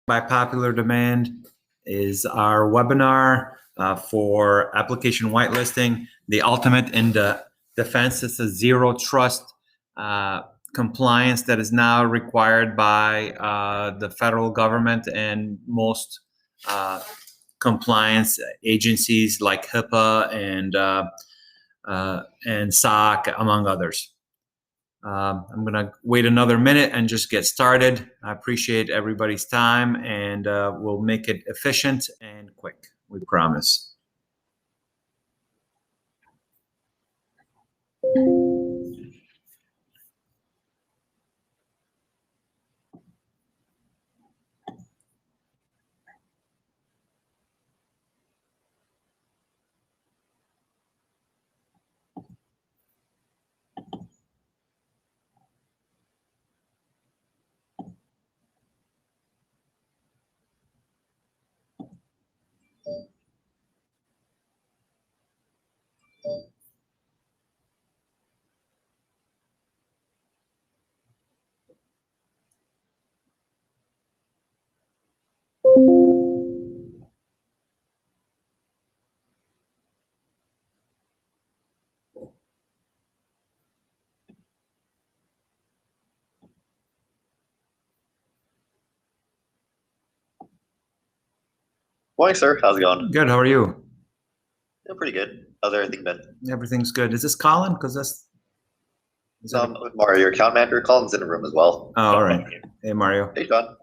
by popular demand is our webinar for application whitelisting, the ultimate in the defense. It's a zero trust compliance that is now required by the federal government and most compliance agencies like HIPAA and SOC, among others. I'm going to wait another minute and just get started. I appreciate everybody's time, and we'll make it efficient and quick, we promise. Morning, sir. How's it going? Good. How are you? Yeah, pretty good. How's everything been? Everything's good. Is this Colin? Because that's With Mario, your account manager. Colin's in the room as well. Oh, all right. Hey, Mario. Hey, Sean.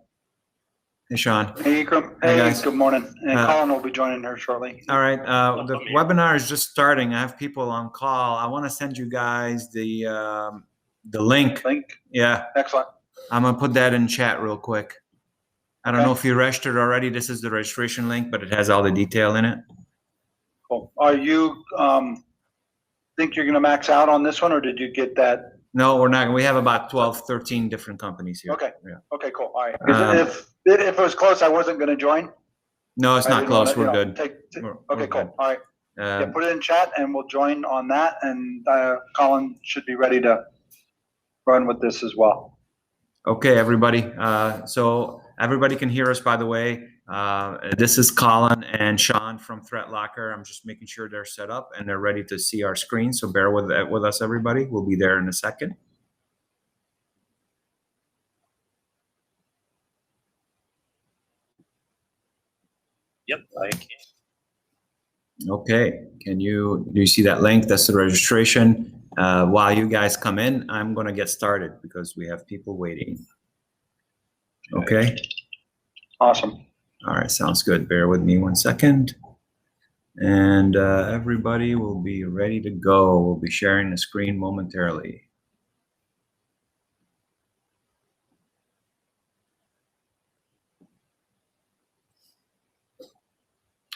Hey, Sean. Hey, Ikram. Hey, Hey, guys. good morning. And Colin will be joining her shortly. All right. The webinar is just starting. I have people on call. I want to send you guys the link. Yeah. Excellent. I'm going to put that in chat real quick. I don't Okay. know if you registered already. This is the registration link, but it has all the detail in it. Cool. Are you, think you're going to max out on this one, or did you get that? No, we're not. We have about 12, 13 different companies here. Okay. Yeah. Okay, cool. All right. 'Cause if it was close, I wasn't going to join. No, it's I not didn't close. wanna, We're you know, good. We're okay, cool. good. All right. Yeah, Um, put it in chat and we'll join on that. And Colin should be ready to run with this as well. Okay, everybody. So everybody can hear us, by the way. This is Colin and Sean from Threat Locker. I'm just making sure they're set up and they're ready to see our screen. So bear with us, everybody. We'll be there in a second. Yep, I can. Okay. Do you see that link? That's the registration. While you guys come in, I'm going to get started because we have people waiting. Okay. Awesome. All right, sounds good. Bear with me 1 second. And everybody will be ready to go. We'll be sharing the screen momentarily.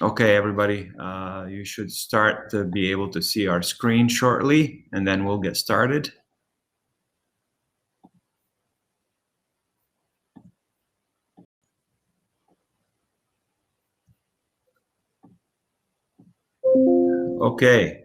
Okay, everybody, you should start to be able to see our screen shortly, and then we'll get started. Okay.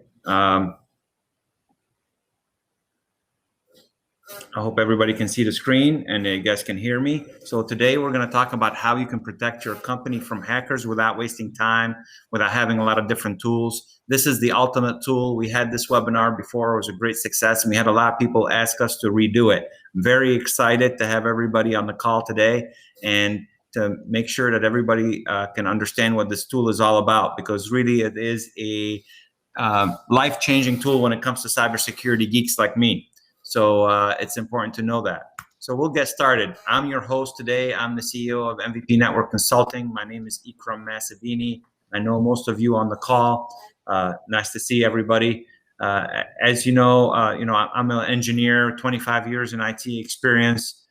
I hope everybody can see the screen and you guys can hear me. So today we're going to talk about how you can protect your company from hackers without wasting time, without having a lot of different tools. This is the ultimate tool. We had this webinar before. It was a great success, and we had a lot of people ask us to redo it. Very excited to have everybody on the call today and to make sure that everybody can understand what this tool is all about, because really it is a life-changing tool when it comes to cybersecurity geeks like me. So it's important to know that. So we'll get started. I'm your host today. I'm the CEO of MVP Network Consulting. My name is Ikram Masavini. I know most of you on the call. Nice to see everybody. As you know, I'm an engineer, 25 years in IT experience.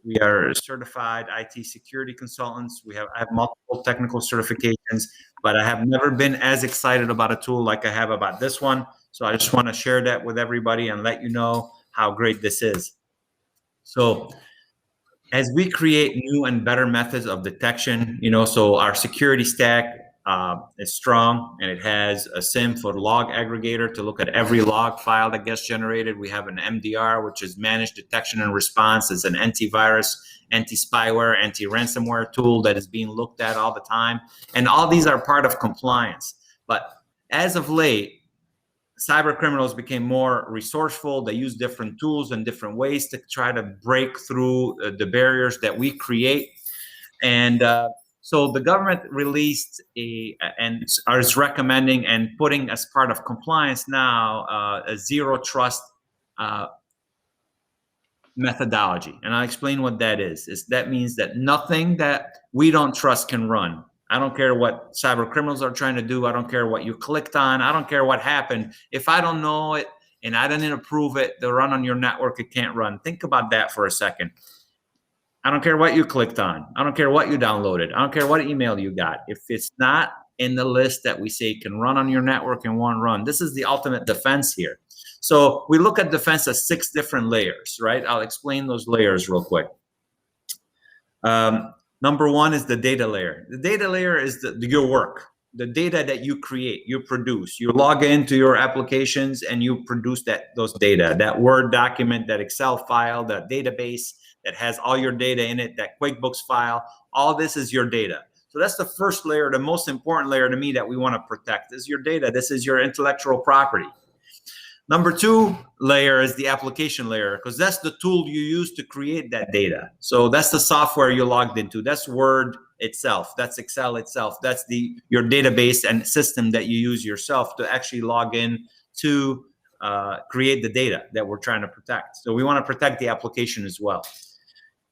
We are certified IT security consultants. I have multiple technical certifications, but I have never been as excited about a tool like I have about this one. So I just want to share that with everybody and let you know how great this is. So as we create new and better methods of detection, so our security stack is strong, and it has a SIM for log aggregator to look at every log file that gets generated. We have an MDR, which is managed detection and response. It's an antivirus, anti-spyware, anti-ransomware tool that is being looked at all the time. And all these are part of compliance. But as of late, cyber criminals became more resourceful. They use different tools and different ways to try to break through the barriers that we create. And so the government released and is recommending and putting as part of compliance now a zero trust methodology. And I'll explain what that is. That means that nothing that we don't trust can run. I don't care what cyber criminals are trying to do. I don't care what you clicked on. I don't care what happened. If I don't know it and I didn't approve it to run on your network, it can't run. Think about that for a second. I don't care what you clicked on. I don't care what you downloaded. I don't care what email you got. If it's not in the list that we say can run on your network and won't run, this is the ultimate defense here. So we look at defense as 6 different layers, right? I'll explain those layers real quick. Number 1 is the data layer. The data layer is your work, the data that you create, you produce. You log into your applications and you produce those data, that Word document, that Excel file, that database that has all your data in it, that QuickBooks file. All this is your data. So that's the first layer, the most important layer to me that we want to protect is your data. This is your intellectual property. Number 2 layer is the application layer, because that's the tool you use to create that data. So that's the software you logged into. That's Word itself. That's Excel itself. That's your database and system that you use yourself to actually log in to create the data that we're trying to protect. So we want to protect the application as well.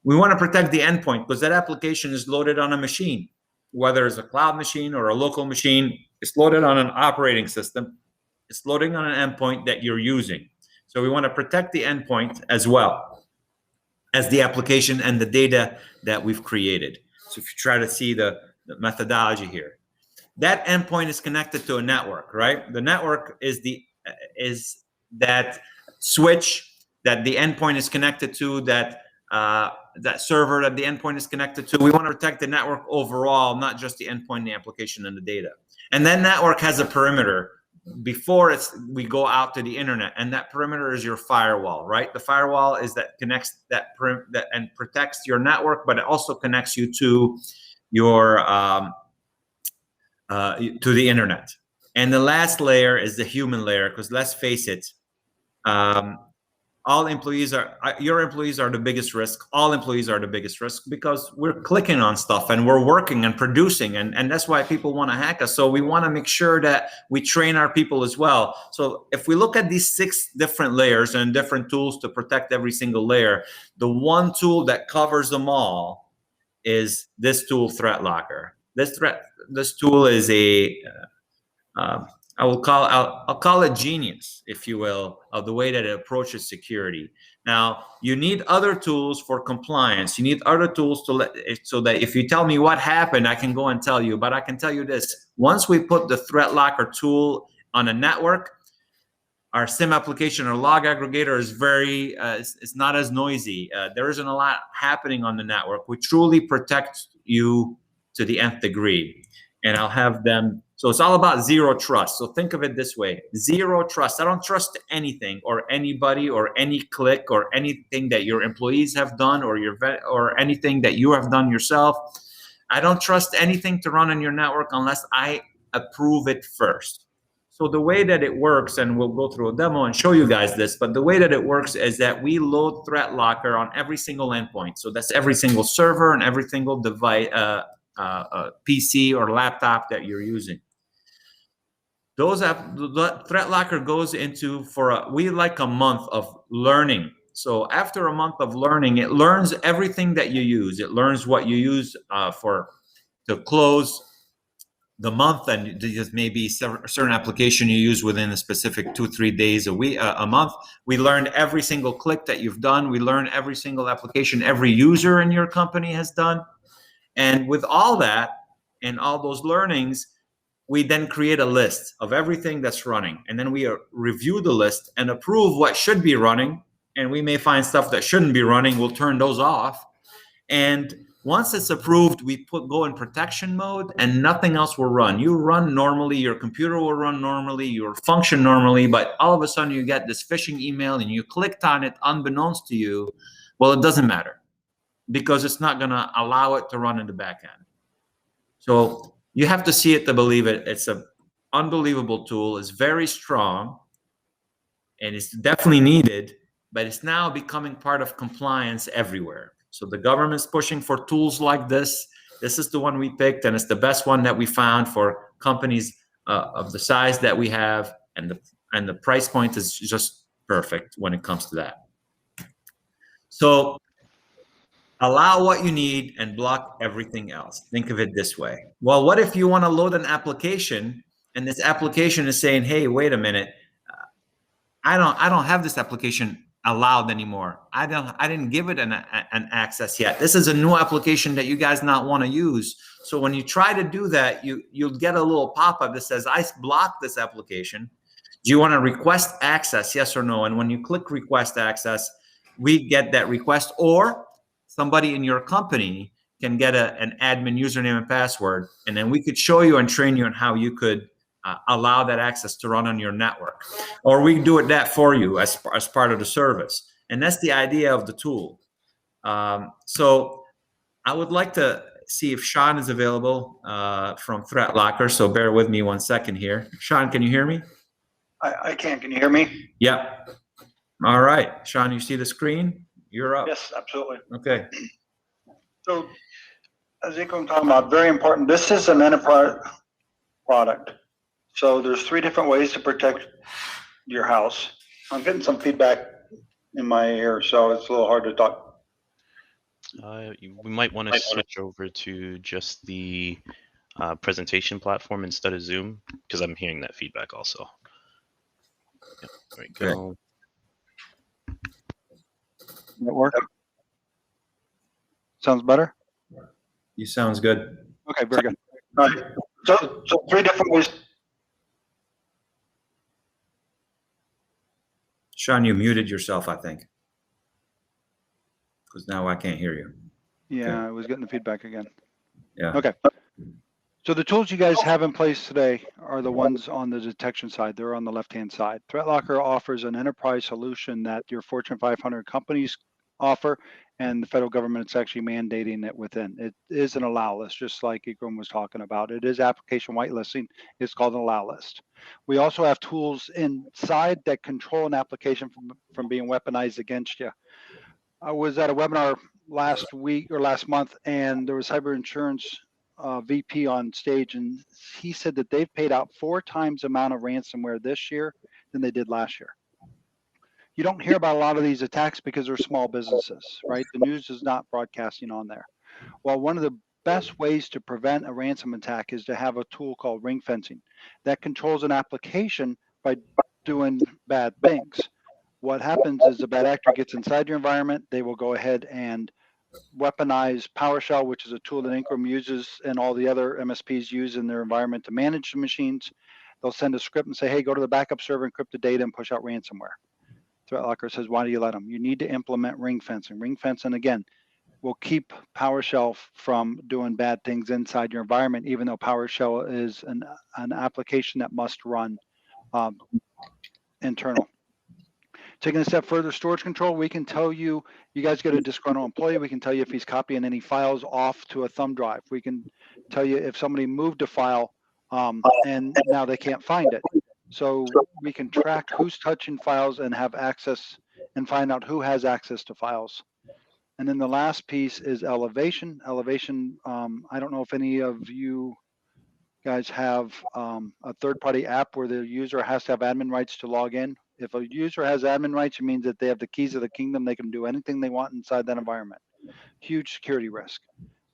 We want to protect the endpoint because that application is loaded on a machine, whether it's a cloud machine or a local machine. It's loaded on an operating system. It's loading on an endpoint that you're using. So we want to protect the endpoint as well as the application and the data that we've created. So if you try to see the methodology here, that endpoint is connected to a network, right? The network is that switch that the endpoint is connected to, that server that the endpoint is connected to. We want to protect the network overall, not just the endpoint, the application, and the data. And that network has a perimeter before we go out to the internet, and that perimeter is your firewall, right? The firewall is that connects that and protects your network, but it also connects you to your to the internet. And the last layer is the human layer, because let's face it, your employees are the biggest risk. All employees are the biggest risk because we're clicking on stuff and we're working and producing, and that's why people want to hack us. So we want to make sure that we train our people as well. So if we look at these 6 different layers and different tools to protect every single layer, the one tool that covers them all is this tool, Threat Locker. This tool is I'll call it genius, if you will, of the way that it approaches security. Now, you need other tools for compliance. You need other tools so that if you tell me what happened, I can go and tell you. But I can tell you this: once we put the Threat Locker tool on a network, our SIM application or log aggregator is it's not as noisy. There isn't a lot happening on the network. We truly protect you to the nth degree. And I'll have them. So it's all about zero trust. So think of it this way: zero trust. I don't trust anything or anybody or any click or anything that your employees have done or anything that you have done yourself. I don't trust anything to run on your network unless I approve it first. So the way that it works, and we'll go through a demo and show you guys this, but the way that it works is that we load Threat Locker on every single endpoint. So that's every single server and every single device, PC or laptop that you're using. The Threat Locker goes into we like a month of learning. So after a month of learning, it learns everything that you use. It learns what you use to close the month, and just maybe a certain application you use within a specific 2-3 days a month. We learn every single click that you've done. We learn every single application every user in your company has done. And with all that and all those learnings, we then create a list of everything that's running. And then we review the list and approve what should be running. And we may find stuff that shouldn't be running. We'll turn those off. And Once it's approved, we go in protection mode and nothing else will run. You run normally, your computer will run normally, you'll function normally, but all of a sudden you get this phishing email and you clicked on it unbeknownst to you. Well, it doesn't matter because it's not going to allow it to run in the back end. So you have to see it to believe it. It's an unbelievable tool. It's very strong and it's definitely needed, but it's now becoming part of compliance everywhere. So the government's pushing for tools like this. This is the one we picked, and it's the best one that we found for companies of the size that we have, and the price point is just perfect when it comes to that. So allow what you need and block everything else. Think of it this way. Well, what if you want to load an application and this application is saying, hey, wait a minute, I don't have this application allowed anymore. I didn't give it an access yet. This is a new application that you guys not want to use. So when you try to do that, you'll get a little pop-up that says, I blocked this application. Do you want to request access? Yes or no? And when you click request access, we get that request, or somebody in your company can get an admin username and password, and then we could show you and train you on how you could allow that access to run on your network, or we can do that for you as part of the service. And that's the idea of the tool. So I would like to see if Sean is available from Threat Locker. So bear with me 1 second here. Sean, can you hear me? I can. Can you hear me? Yep. All right, Sean, you see the screen? You're up. Yes, absolutely. Okay. So, as I'm talking about, very important. This is an enterprise product. So there's 3 different ways to protect your house. I'm getting some feedback in my ear, so it's a little hard to talk. We might want to switch over to just the presentation platform instead of Zoom, because I'm hearing that feedback also. Yep, there we go. That work? Sounds better? You sounds good. Okay, very good. All right. So 3 different ways. Sean, you muted yourself, I think, because now I can't hear you. Yeah, Okay. I was getting the feedback again. Yeah. Okay. So the tools you guys have in place today are the ones on the detection side. They're on the left-hand side. ThreatLocker offers an enterprise solution that your Fortune 500 companies offer, and the federal government is actually mandating it within. It is an allow list, just like Ikram was talking about. It is application whitelisting. It's called an allow list. We also have tools inside that control an application from being weaponized against you. I was at a webinar last week or last month, and there was cyber insurance VP on stage, and he said that they've paid out 4 times the amount of ransomware this year than they did last year. You don't hear about a lot of these attacks because they're small businesses, right? The news is not broadcasting on there. Well, one of the best ways to prevent a ransom attack is to have a tool called ring fencing that controls an application by doing bad things. What happens is the bad actor gets inside your environment. They will go ahead and weaponize PowerShell, which is a tool that Incrum uses and all the other MSPs use in their environment to manage the machines. They'll send a script and say, hey, go to the backup server, encrypt the data, and push out ransomware. ThreatLocker says, why do you let them? You need to implement ring fencing. Ring fencing, again, will keep PowerShell from doing bad things inside your environment, even though PowerShell is an application that must run internal. Taking a step further, storage control, we can tell you, you guys get a disgruntled employee, we can tell you if he's copying any files off to a thumb drive. We can tell you if somebody moved a file and now they can't find it. So we can track who's touching files and have access and find out who has access to files. And then the last piece is elevation. Elevation, I don't know if any of you guys have a third-party app where the user has to have admin rights to log in. If a user has admin rights, it means that they have the keys of the kingdom. They can do anything they want inside that environment. Huge security risk.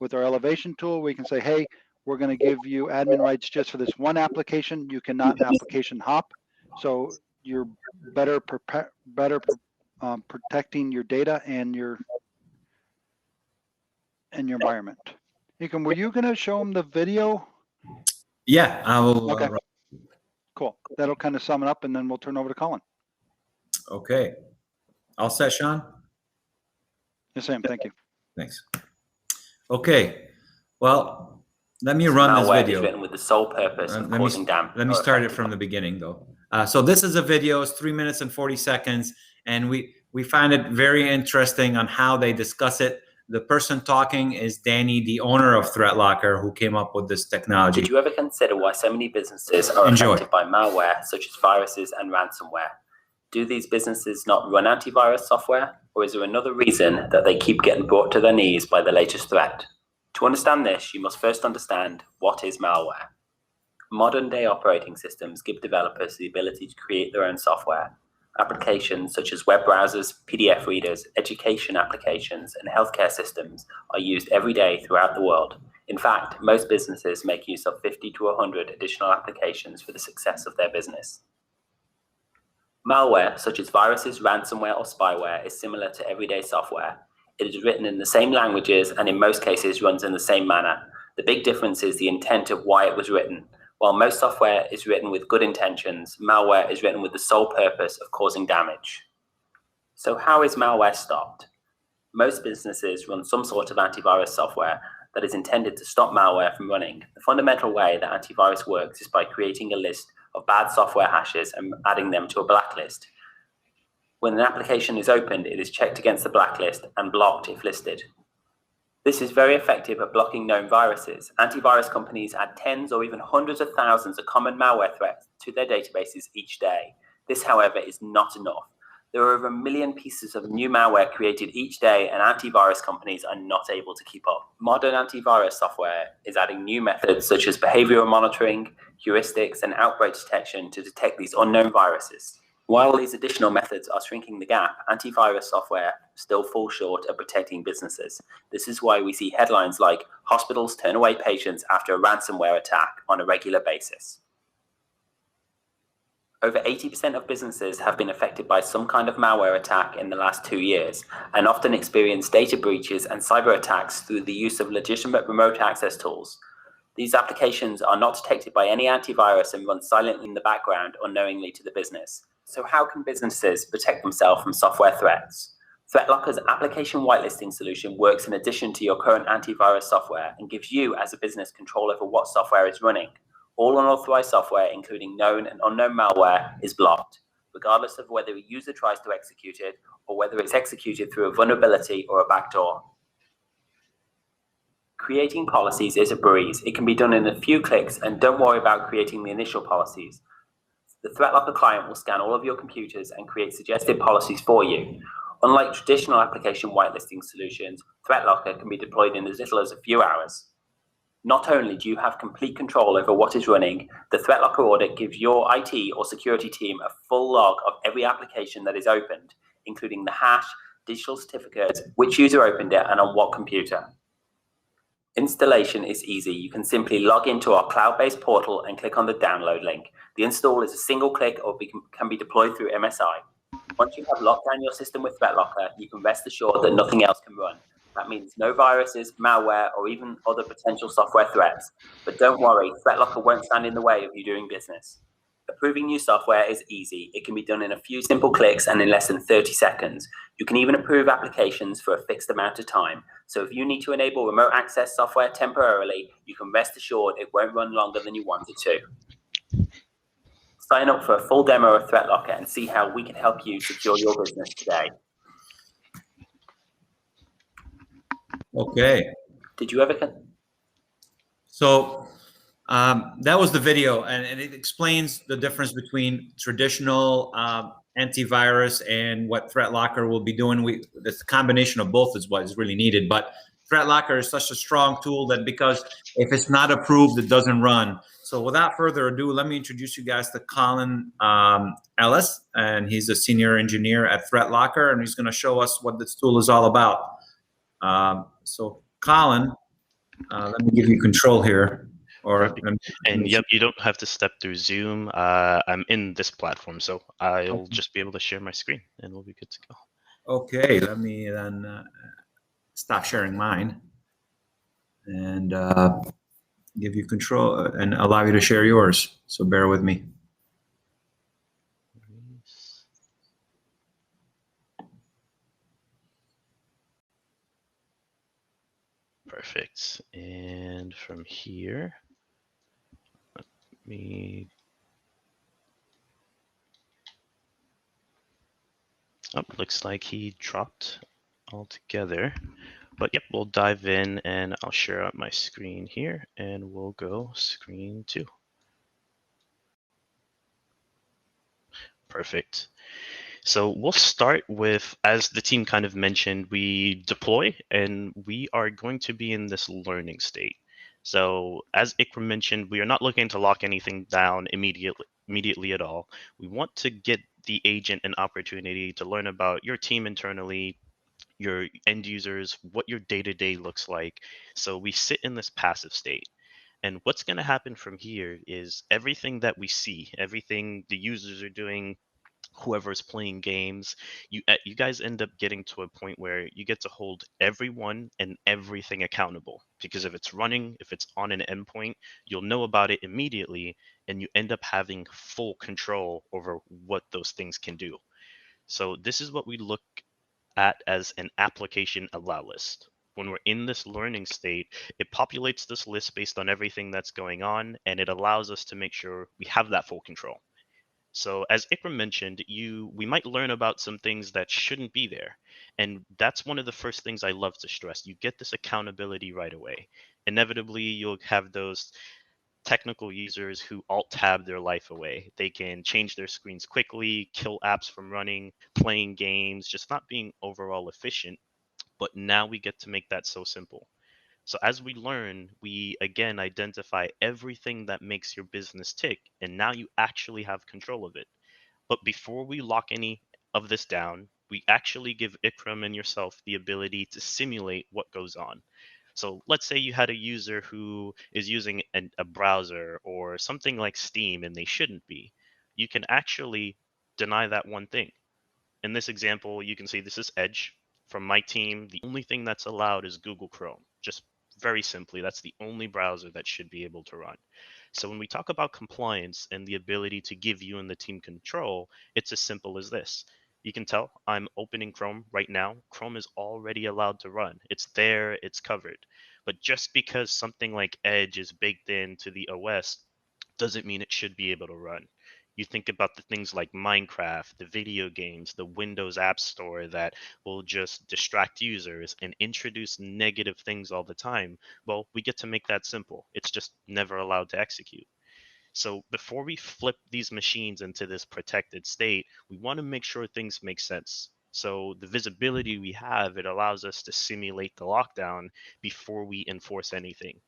With our elevation tool, we can say, hey, we're going to give you admin rights just for this one application. You cannot application hop. So you're better protecting your data and your environment. Ikram, were you going to show them the video? Yeah, I will. Okay. Cool. That'll kind of sum it up, and then we'll turn over to Colin. Okay. All set, Sean? Yes, Sam. Thank you. Thanks. Okay, well, let me run this Malware is video. written with the sole purpose of causing damage. Let me start it from the beginning, though. So this is a video. It's 3 minutes and 40 seconds, and we find it very interesting on how they discuss it. The person talking is Danny, the owner of ThreatLocker, who came up with this technology. Did you ever consider why so many businesses are affected by malware, such as viruses and ransomware? Do these businesses not run antivirus software, or is there another reason that they keep getting brought to their knees by the latest threat? To understand this, you must first understand what is malware. Modern-day operating systems give developers the ability to create their own software. Applications such as web browsers, PDF readers, education applications, and healthcare systems are used every day throughout the world. In fact, most businesses make use of 50 to 100 additional applications for the success of their business. Malware, such as viruses, ransomware, or spyware, is similar to everyday software. It is written in the same languages and in most cases runs in the same manner. The big difference is the intent of why it was written. While most software is written with good intentions, malware is written with the sole purpose of causing damage. So how is malware stopped? Most businesses run some sort of antivirus software that is intended to stop malware from running. The fundamental way that antivirus works is by creating a list of bad software hashes and adding them to a blacklist. When an application is opened, it is checked against the blacklist and blocked if listed. This is very effective at blocking known viruses. Antivirus companies add tens or even hundreds of thousands of common malware threats to their databases each day. This, however, is not enough. There are over 1 million pieces of new malware created each day, and antivirus companies are not able to keep up. Modern antivirus software is adding new methods such as behavioral monitoring, heuristics, and outbreak detection to detect these unknown viruses. While these additional methods are shrinking the gap, antivirus software still falls short at protecting businesses. This is why we see headlines like "Hospitals turn away patients after a ransomware attack" on a regular basis. Over 80% of businesses have been affected by some kind of malware attack in the last 2 years, and often experience data breaches and cyber attacks through the use of legitimate remote access tools. These applications are not detected by any antivirus and run silently in the background unknowingly to the business. So how can businesses protect themselves from software threats? ThreatLocker's application whitelisting solution works in addition to your current antivirus software and gives you as a business control over what software is running. All unauthorized software, including known and unknown malware, is blocked, regardless of whether a user tries to execute it or whether it's executed through a vulnerability or a backdoor. Creating policies is a breeze. It can be done in a few clicks, and don't worry about creating the initial policies. The ThreatLocker client will scan all of your computers and create suggested policies for you. Unlike traditional application whitelisting solutions, ThreatLocker can be deployed in as little as a few hours. Not only do you have complete control over what is running, the ThreatLocker audit gives your IT or security team a full log of every application that is opened, including the hash, digital certificate, which user opened it, and on what computer. Installation is easy. You can simply log into our cloud-based portal and click on the download link. The install is a single click or can be deployed through MSI. Once you have locked down your system with ThreatLocker, you can rest assured that nothing else can run. That means no viruses, malware, or even other potential software threats. But don't worry, ThreatLocker won't stand in the way of you doing business. Approving new software is easy. It can be done in a few simple clicks and in less than 30 seconds. You can even approve applications for a fixed amount of time. So if you need to enable remote access software temporarily, you can rest assured it won't run longer than you want it to. Sign up for a full demo of ThreatLocker and see how we can help you secure your business today. Okay. Did you ever? So that was the video, and it explains the difference between traditional antivirus and what ThreatLocker will be doing. This combination of both is what is really needed. But ThreatLocker is such a strong tool that because if it's not approved, it doesn't run. So without further ado, let me introduce you guys to Colin Ellis, and he's a senior engineer at ThreatLocker, and he's going to show us what this tool is all about. So Colin, let me give you control here. And yep, you don't have to step through Zoom. I'm in this platform, so I'll just be able to share my screen, and we'll be good to go. Okay, let me then stop sharing mine and give you control and allow you to share yours. So bear with me. Perfect. And from here, let me. Oh, looks like he dropped altogether. But yep, we'll dive in and I'll share out my screen here and we'll go screen 2. Perfect. So we'll start with, as the team kind of mentioned, we deploy and we are going to be in this learning state. So as Ikram mentioned, we are not looking to lock anything down immediately at all. We want to get the agent an opportunity to learn about your team internally, your end users, what your day-to-day looks like. So we sit in this passive state. And what's going to happen from here is everything that we see, everything the users are doing, whoever's playing games, you guys end up getting to a point where you get to hold everyone and everything accountable, because if it's running, if it's on an endpoint, you'll know about it immediately and you end up having full control over what those things can do. So this is what we look at as an application allow list. When we're in this learning state, it populates this list based on everything that's going on, and it allows us to make sure we have that full control. So as Ikram mentioned, we might learn about some things that shouldn't be there. And that's one of the first things I love to stress. You get this accountability right away. Inevitably, you'll have those technical users who alt tab their life away. They can change their screens quickly, kill apps from running, playing games, just not being overall efficient. But now we get to make that so simple. So as we learn, we again identify everything that makes your business tick, and now you actually have control of it. But before we lock any of this down, we actually give Ikram and yourself the ability to simulate what goes on. So let's say you had a user who is using a browser or something like Steam and they shouldn't be. You can actually deny that one thing. In this example, you can see this is Edge. From my team, the only thing that's allowed is Google Chrome. Just very simply, that's the only browser that should be able to run. So when we talk about compliance and the ability to give you and the team control, it's as simple as this. You can tell I'm opening Chrome right now. Chrome is already allowed to run. It's there, it's covered. But just because something like Edge is baked into the OS doesn't mean it should be able to run. You think about the things like Minecraft, the video games, the Windows App Store that will just distract users and introduce negative things all the time. Well, we get to make that simple. It's just never allowed to execute. So before we flip these machines into this protected state, we want to make sure things make sense. So the visibility we have, it allows us to simulate the lockdown before we enforce anything.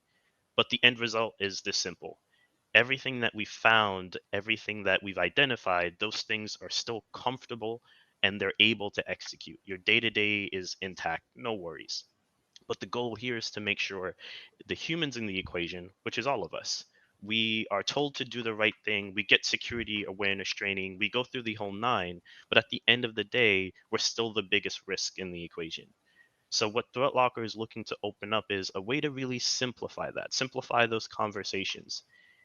But the end result is this simple. Everything that we found, everything that we've identified, those things are still comfortable and they're able to execute. Your day to day is intact, no worries. But the goal here is to make sure the humans in the equation, which is all of us, we are told to do the right thing. We get security awareness training. We go through the whole nine. But at the end of the day, we're still the biggest risk in the equation. So what ThreatLocker is looking to open up is a way to really simplify that, simplify those conversations.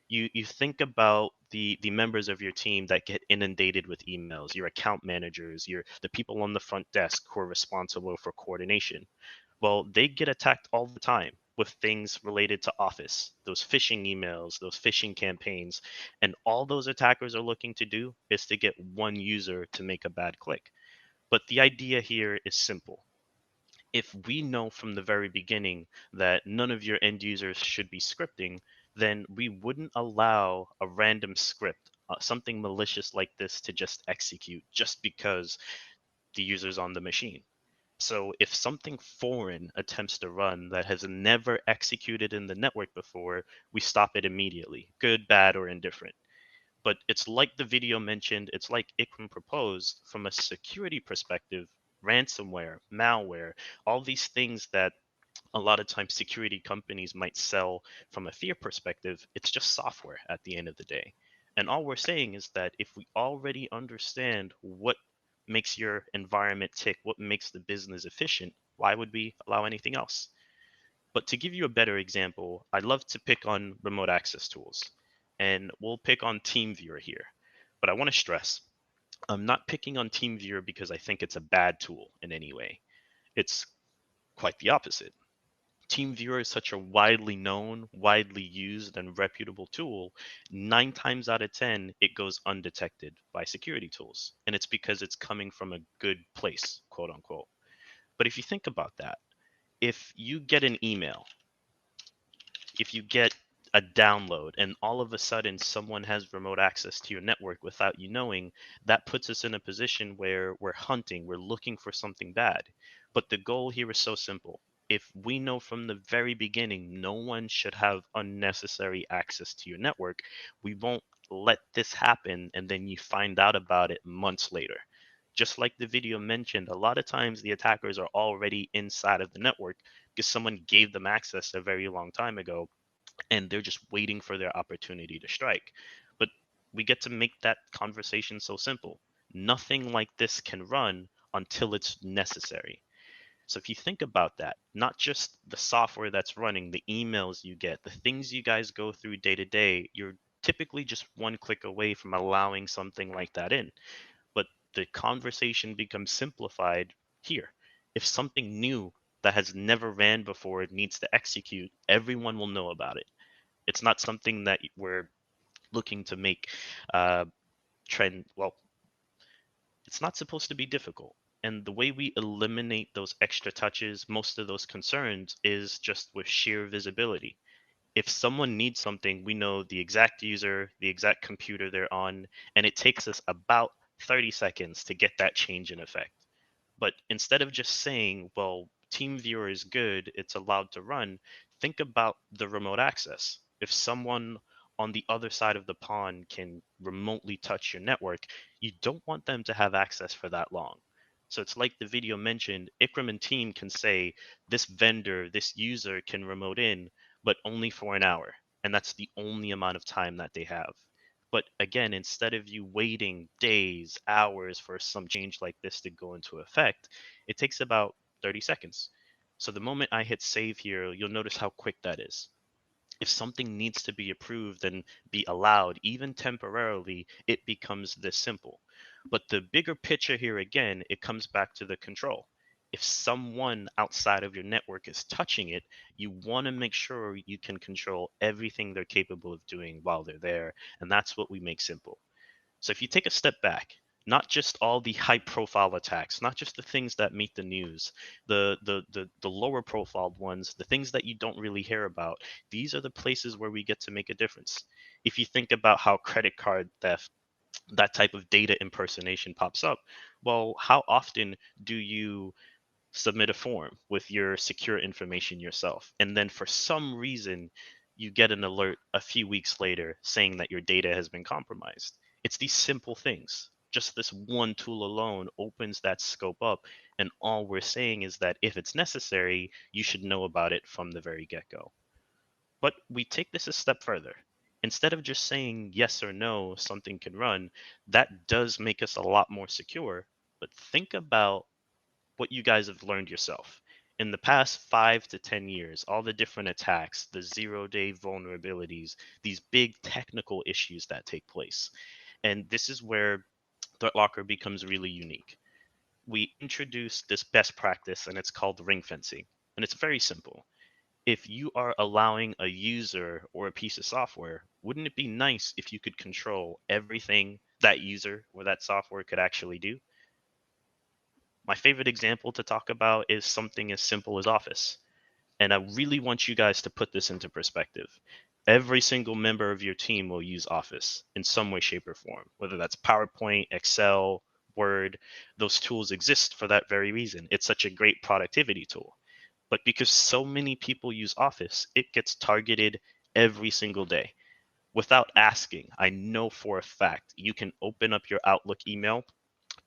You think about the members of your team that get inundated with emails, your account managers, the people on the front desk who are responsible for coordination. Well, they get attacked all the time with things related to Office, those phishing emails, those phishing campaigns, and all those attackers are looking to do is to get one user to make a bad click. But the idea here is simple. If we know from the very beginning that none of your end users should be scripting, then we wouldn't allow a random script, something malicious like this, to just execute just because the user's on the machine. So if something foreign attempts to run that has never executed in the network before, we stop it immediately, good, bad, or indifferent. But it's like the video mentioned, it's like Ikram proposed from a security perspective, ransomware, malware, all these things that a lot of times security companies might sell from a fear perspective, it's just software at the end of the day. And all we're saying is that if we already understand what makes your environment tick, what makes the business efficient, why would we allow anything else? But to give you a better example, I love to pick on remote access tools. And we'll pick on TeamViewer here. But I want to stress, I'm not picking on TeamViewer because I think it's a bad tool in any way. It's quite the opposite. TeamViewer is such a widely known, widely used, and reputable tool, 9 times out of 10, it goes undetected by security tools. And it's because it's coming from a good place, quote unquote. But if you think about that, if you get an email, if you get a download, and all of a sudden someone has remote access to your network without you knowing, that puts us in a position where we're hunting, we're looking for something bad. But the goal here is so simple. If we know from the very beginning no one should have unnecessary access to your network, we won't let this happen and then you find out about it months later. Just like the video mentioned, a lot of times the attackers are already inside of the network because someone gave them access a very long time ago and they're just waiting for their opportunity to strike. But we get to make that conversation so simple. Nothing like this can run until it's necessary. So if you think about that, not just the software that's running, the emails you get, the things you guys go through day to day, you're typically just one click away from allowing something like that in. But the conversation becomes simplified here. If something new that has never ran before needs to execute, everyone will know about it. It's not something that we're looking to make uh, trend. Well, it's not supposed to be difficult. And the way we eliminate those extra touches, most of those concerns, is just with sheer visibility. If someone needs something, we know the exact user, the exact computer they're on, and it takes us about 30 seconds to get that change in effect. But instead of just saying, well, TeamViewer is good, it's allowed to run, think about the remote access. If someone on the other side of the pond can remotely touch your network, you don't want them to have access for that long. So it's like the video mentioned, Ikram and team can say, this vendor, this user can remote in, but only for an hour. And that's the only amount of time that they have. But again, instead of you waiting days, hours for some change like this to go into effect, it takes about 30 seconds. So the moment I hit save here, you'll notice how quick that is. If something needs to be approved and be allowed, even temporarily, it becomes this simple. But the bigger picture here again, it comes back to the control. If someone outside of your network is touching it, you want to make sure you can control everything they're capable of doing while they're there. And that's what we make simple. So if you take a step back, not just all the high profile attacks, not just the things that meet the news, the lower profiled ones, the things that you don't really hear about, these are the places where we get to make a difference. If you think about how credit card theft, that type of data impersonation pops up, well, how often do you submit a form with your secure information yourself, and then for some reason you get an alert a few weeks later saying that your data has been compromised? It's these simple things. Just this one tool alone opens that scope up, and all we're saying is that if it's necessary, you should know about it from the very get-go. But we take this a step further. Instead of just saying yes or no, something can run, that does make us a lot more secure. But think about what you guys have learned yourself. In the past 5 to 10 years, all the different attacks, the 0-day vulnerabilities, these big technical issues that take place. And this is where ThreatLocker becomes really unique. We introduced this best practice and it's called ring fencing. And it's very simple. If you are allowing a user or a piece of software, wouldn't it be nice if you could control everything that user or that software could actually do? My favorite example to talk about is something as simple as Office. And I really want you guys to put this into perspective. Every single member of your team will use Office in some way, shape, or form, whether that's PowerPoint, Excel, Word. Those tools exist for that very reason. It's such a great productivity tool. But because so many people use Office, it gets targeted every single day. Without asking, I know for a fact you can open up your Outlook email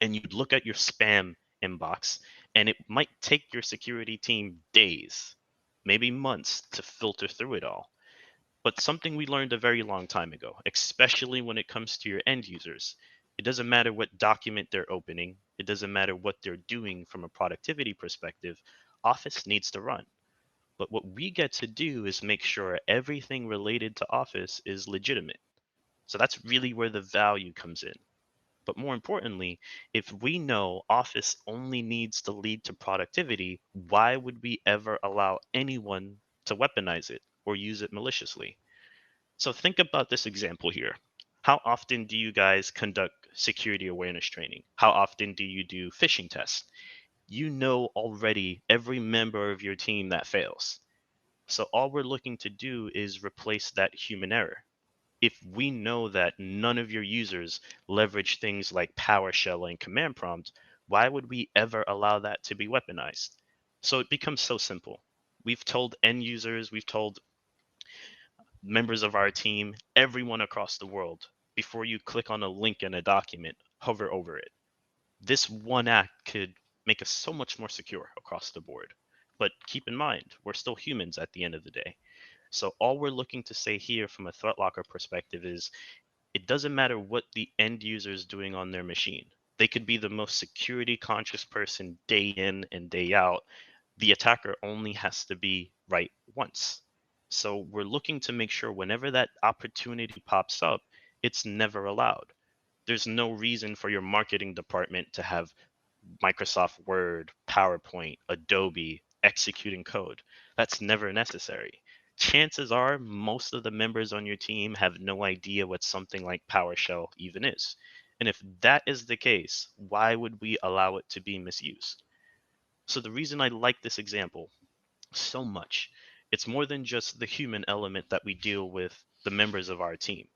and you'd look at your spam inbox, and it might take your security team days, maybe months, to filter through it all. But something we learned a very long time ago, especially when it comes to your end users, it doesn't matter what document they're opening, it doesn't matter what they're doing from a productivity perspective, Office needs to run. But what we get to do is make sure everything related to Office is legitimate. So that's really where the value comes in. But more importantly, if we know Office only needs to lead to productivity, why would we ever allow anyone to weaponize it or use it maliciously? So think about this example here. How often do you guys conduct security awareness training? How often do you do phishing tests? You know already every member of your team that fails. So all we're looking to do is replace that human error. If we know that none of your users leverage things like PowerShell and command prompt, why would we ever allow that to be weaponized? So it becomes so simple. We've told end users, we've told members of our team, everyone across the world, before you click on a link in a document, hover over it. This one act could make us so much more secure across the board. But keep in mind, we're still humans at the end of the day. So all we're looking to say here from a threat locker perspective is it doesn't matter what the end user is doing on their machine. They could be the most security conscious person day in and day out. The attacker only has to be right once. So we're looking to make sure whenever that opportunity pops up, it's never allowed. There's no reason for your marketing department to have Microsoft Word, PowerPoint, Adobe executing code. That's never necessary. Chances are most of the members on your team have no idea what something like PowerShell even is. And if that is the case, why would we allow it to be misused? So the reason I like this example so much, it's more than just the human element that we deal with the members of our team.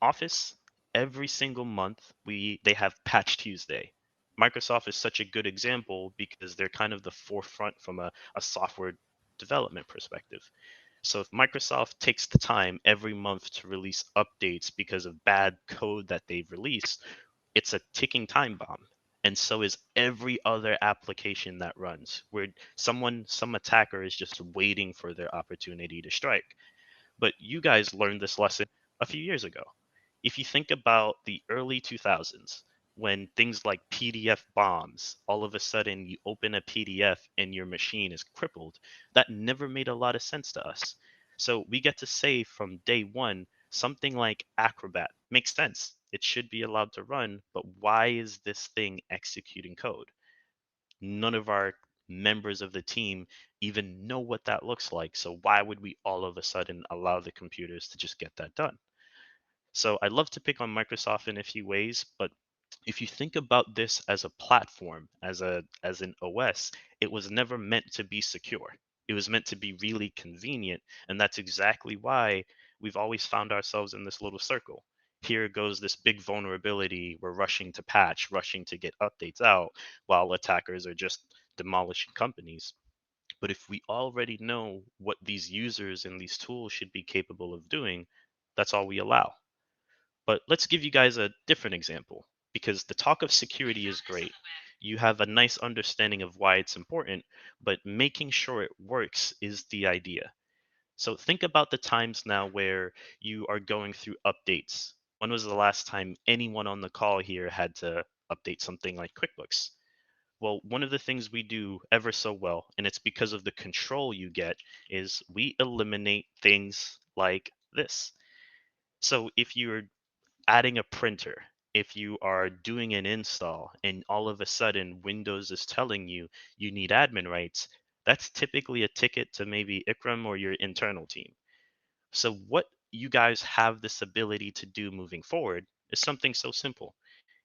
Office, every single month they have Patch Tuesday. Microsoft is such a good example because they're kind of the forefront from a software development perspective. So if Microsoft takes the time every month to release updates because of bad code that they've released, it's a ticking time bomb. And so is every other application that runs, where some attacker is just waiting for their opportunity to strike. But you guys learned this lesson a few years ago. If you think about the early 2000s, when things like PDF bombs, all of a sudden you open a PDF and your machine is crippled, that never made a lot of sense to us. So we get to say from day one, something like Acrobat makes sense. It should be allowed to run, but why is this thing executing code? None of our members of the team even know what that looks like. So why would we all of a sudden allow the computers to just get that done? So I love to pick on Microsoft in a few ways, but if you think about this as a platform, as an OS, it was never meant to be secure. It was meant to be really convenient, and that's exactly why we've always found ourselves in this little circle. Here goes this big vulnerability. We're rushing to patch, rushing to get updates out, while attackers are just demolishing companies. But if we already know what these users and these tools should be capable of doing, that's all we allow. But let's give you guys a different example because the talk of security is great. You have a nice understanding of why it's important, but making sure it works is the idea. So think about the times now where you are going through updates. When was the last time anyone on the call here had to update something like QuickBooks? Well, one of the things we do ever so well, and it's because of the control you get, is we eliminate things like this. So if you're adding a printer, if you are doing an install and all of a sudden Windows is telling you you need admin rights, that's typically a ticket to maybe Ikram or your internal team. So what you guys have this ability to do moving forward is something so simple.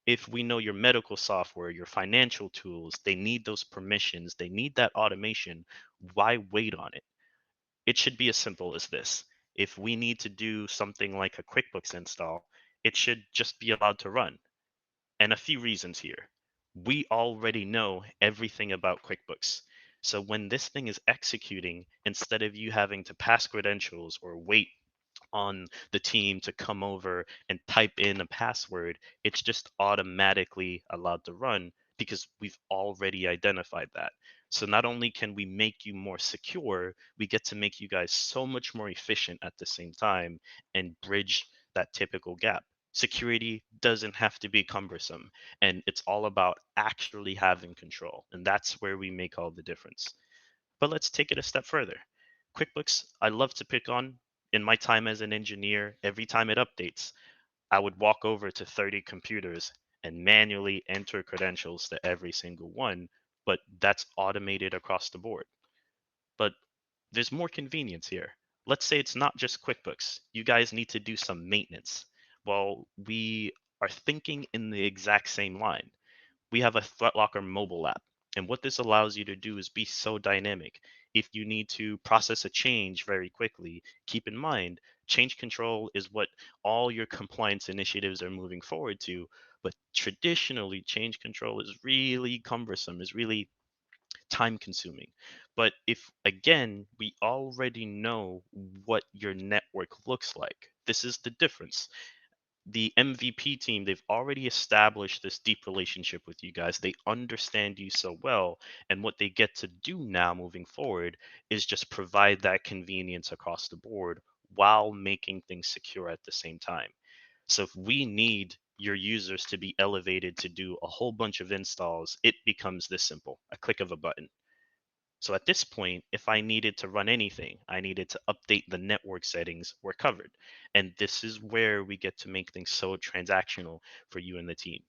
If we know your medical software, your financial tools, they need those permissions, they need that automation, why wait on it? It should be as simple as this. If we need to do something like a QuickBooks install, it should just be allowed to run. And a few reasons here. We already know everything about QuickBooks. So when this thing is executing, instead of you having to pass credentials or wait on the team to come over and type in a password, it's just automatically allowed to run because we've already identified that. So not only can we make you more secure, we get to make you guys so much more efficient at the same time and bridge that typical gap. Security doesn't have to be cumbersome, and it's all about actually having control. And that's where we make all the difference. But let's take it a step further. QuickBooks, I love to pick on. In my time as an engineer, every time it updates, I would walk over to 30 computers and manually enter credentials to every single one, but that's automated across the board. But there's more convenience here. Let's say it's not just QuickBooks. You guys need to do some maintenance. Well, we are thinking in the exact same line. We have a ThreatLocker mobile app. And what this allows you to do is be so dynamic. If you need to process a change very quickly, keep in mind, change control is what all your compliance initiatives are moving forward to. But traditionally, change control is really cumbersome, is really time consuming. But if, again, we already know what your network looks like, this is the difference. The MVP team, they've already established this deep relationship with you guys. They understand you so well. And what they get to do now moving forward is just provide that convenience across the board while making things secure at the same time. So if we need your users to be elevated to do a whole bunch of installs, it becomes this simple, a click of a button. So at this point, if I needed to run anything, I needed to update the network settings, we're covered. And this is where we get to make things so transactional for you and the team.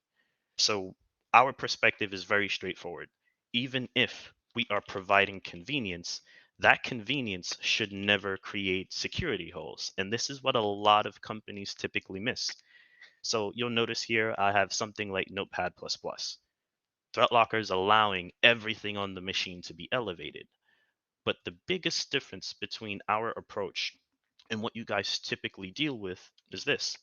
So our perspective is very straightforward. Even if we are providing convenience, that convenience should never create security holes. And this is what a lot of companies typically miss. So you'll notice here I have something like Notepad++. ThreatLocker is allowing everything on the machine to be elevated. But the biggest difference between our approach and what you guys typically deal with is this.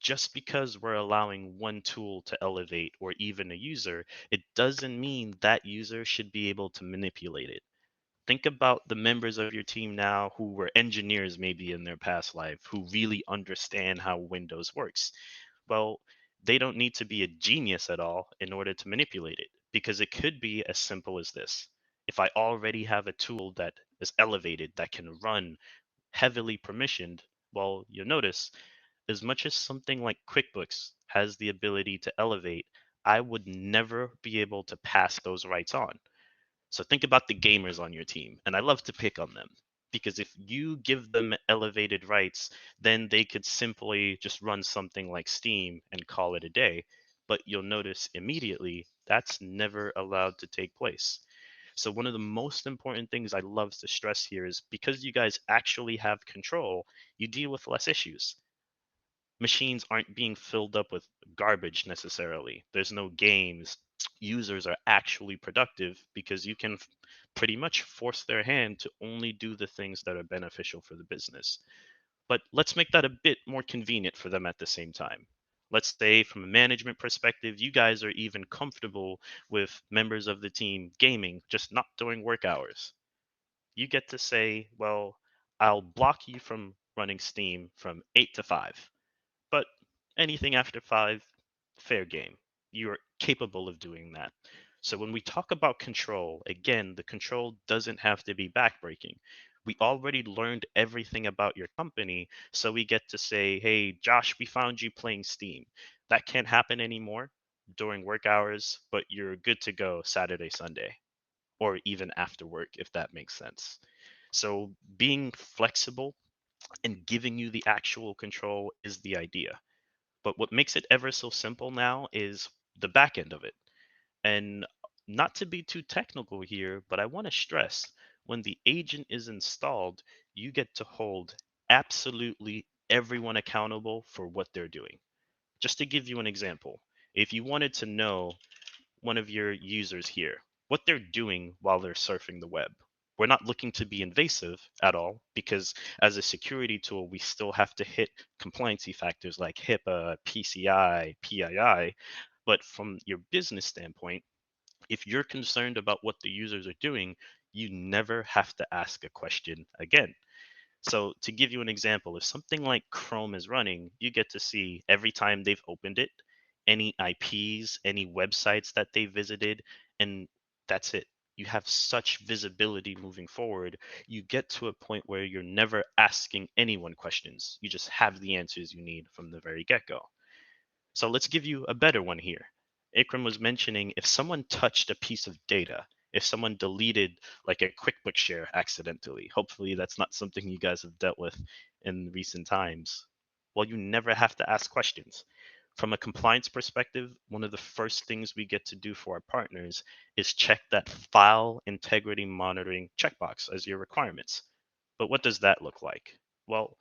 Just because we're allowing one tool to elevate or even a user, it doesn't mean that user should be able to manipulate it. Think about the members of your team now who were engineers maybe in their past life, who really understand how Windows works. Well, they don't need to be a genius at all in order to manipulate it, because it could be as simple as this. If I already have a tool that is elevated that can run heavily permissioned, well, you'll notice as much as something like QuickBooks has the ability to elevate, I would never be able to pass those rights on. So think about the gamers on your team, and I love to pick on them because if you give them elevated rights, then they could simply just run something like Steam and call it a day. But you'll notice immediately that's never allowed to take place. So one of the most important things I love to stress here is because you guys actually have control, you deal with less issues. Machines aren't being filled up with garbage necessarily. There's no games. Users are actually productive because you can pretty much force their hand to only do the things that are beneficial for the business. But let's make that a bit more convenient for them at the same time. Let's say, from a management perspective, you guys are even comfortable with members of the team gaming, just not during work hours. You get to say, well, I'll block you from running Steam from 8 to 5. But anything after 5, fair game. You're capable of doing that. So when we talk about control, again, the control doesn't have to be backbreaking. We already learned everything about your company, so we get to say, hey, Josh, we found you playing Steam. That can't happen anymore during work hours, but you're good to go Saturday, Sunday, or even after work, if that makes sense. So being flexible and giving you the actual control is the idea. But what makes it ever so simple now is the back end of it. And not to be too technical here, but I want to stress when the agent is installed, you get to hold absolutely everyone accountable for what they're doing. Just to give you an example, if you wanted to know one of your users here, what they're doing while they're surfing the web. We're not looking to be invasive at all because as a security tool, we still have to hit compliancy factors like HIPAA, PCI, PII. But from your business standpoint, if you're concerned about what the users are doing, you never have to ask a question again. So to give you an example, if something like Chrome is running, you get to see every time they've opened it, any IPs, any websites that they visited, and that's it. You have such visibility moving forward. You get to a point where you're never asking anyone questions. You just have the answers you need from the very get-go. So let's give you a better one here. Ikram was mentioning if someone touched a piece of data, if someone deleted like a QuickBooks share accidentally, hopefully that's not something you guys have dealt with in recent times. Well, you never have to ask questions. From a compliance perspective, one of the first things we get to do for our partners is check that file integrity monitoring checkbox as your requirements. But what does that look like? Well,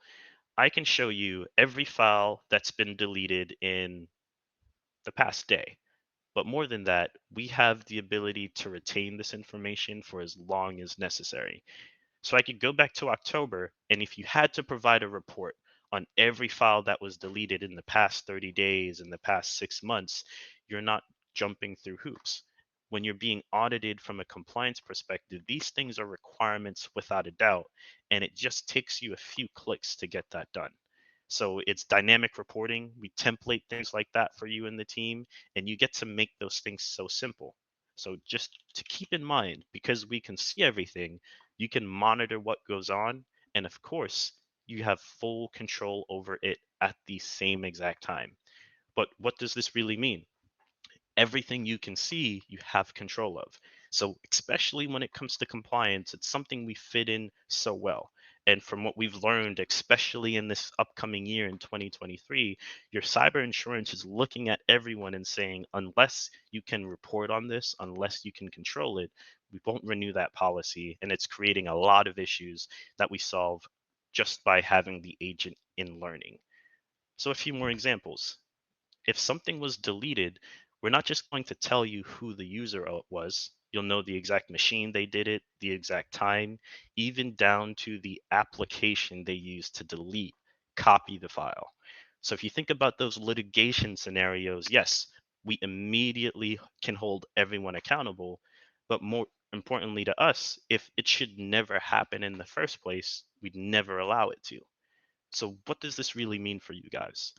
I can show you every file that's been deleted in the past day. But more than that, we have the ability to retain this information for as long as necessary. So I could go back to October, and if you had to provide a report on every file that was deleted in the past 30 days, in the past 6 months, you're not jumping through hoops. When you're being audited from a compliance perspective, these things are requirements without a doubt, and it just takes you a few clicks to get that done. So it's dynamic reporting. We template things like that for you and the team, and you get to make those things so simple. So just to keep in mind, because we can see everything, you can monitor what goes on, and of course, you have full control over it at the same exact time. But what does this really mean? Everything you can see, you have control of. So, especially when it comes to compliance, it's something we fit in so well. And from what we've learned, especially in this upcoming year in 2023, your cyber insurance is looking at everyone and saying, unless you can report on this, unless you can control it, we won't renew that policy. And it's creating a lot of issues that we solve just by having the agent in learning. So, a few more examples. If something was deleted, we're not just going to tell you who the user was. You'll know the exact machine they did it, the exact time, even down to the application they used to delete, copy the file. So if you think about those litigation scenarios, yes, we immediately can hold everyone accountable, but more importantly to us, if it should never happen in the first place, we'd never allow it to. So what does this really mean for you guys?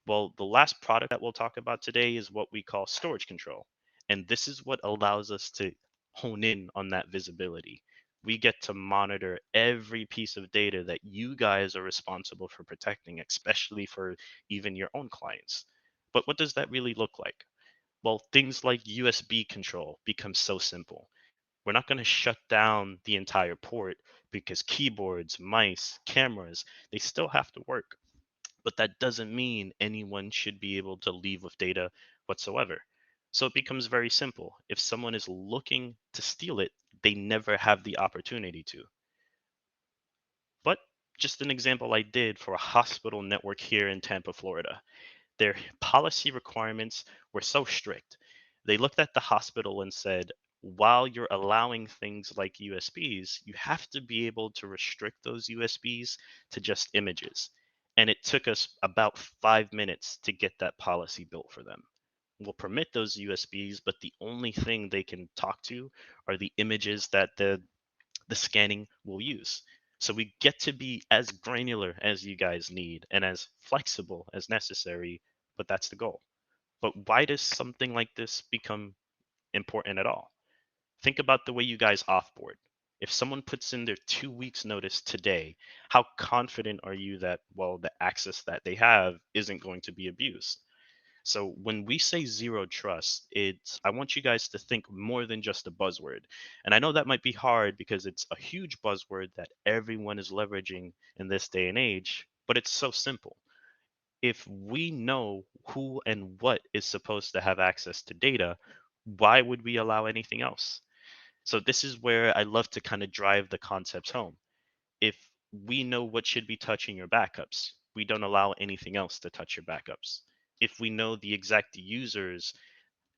Well, the last product that we'll talk about today is what we call storage control. And this is what allows us to hone in on that visibility. We get to monitor every piece of data that you guys are responsible for protecting, especially for even your own clients. But what does that really look like? Well, things like USB control become so simple. We're not going to shut down the entire port because keyboards, mice, cameras, they still have to work, but that doesn't mean anyone should be able to leave with data whatsoever. So it becomes very simple. If someone is looking to steal it, they never have the opportunity to. But just an example I did for a hospital network here in Tampa, Florida. Their policy requirements were so strict. They looked at the hospital and said, while you're allowing things like USBs, you have to be able to restrict those USBs to just images. And it took us about 5 minutes to get that policy built for them. We'll permit those USBs, but the only thing they can talk to are the images that the scanning will use. So we get to be as granular as you guys need and as flexible as necessary, but that's the goal. But why does something like this become important at all? Think about the way you guys offboard. If someone puts in their 2 weeks notice today, how confident are you that, well, the access that they have isn't going to be abused? So when we say zero trust, I want you guys to think more than just a buzzword. And I know that might be hard because it's a huge buzzword that everyone is leveraging in this day and age, but it's so simple. If we know who and what is supposed to have access to data, why would we allow anything else? So this is where I love to kind of drive the concepts home. If we know what should be touching your backups, we don't allow anything else to touch your backups. If we know the exact users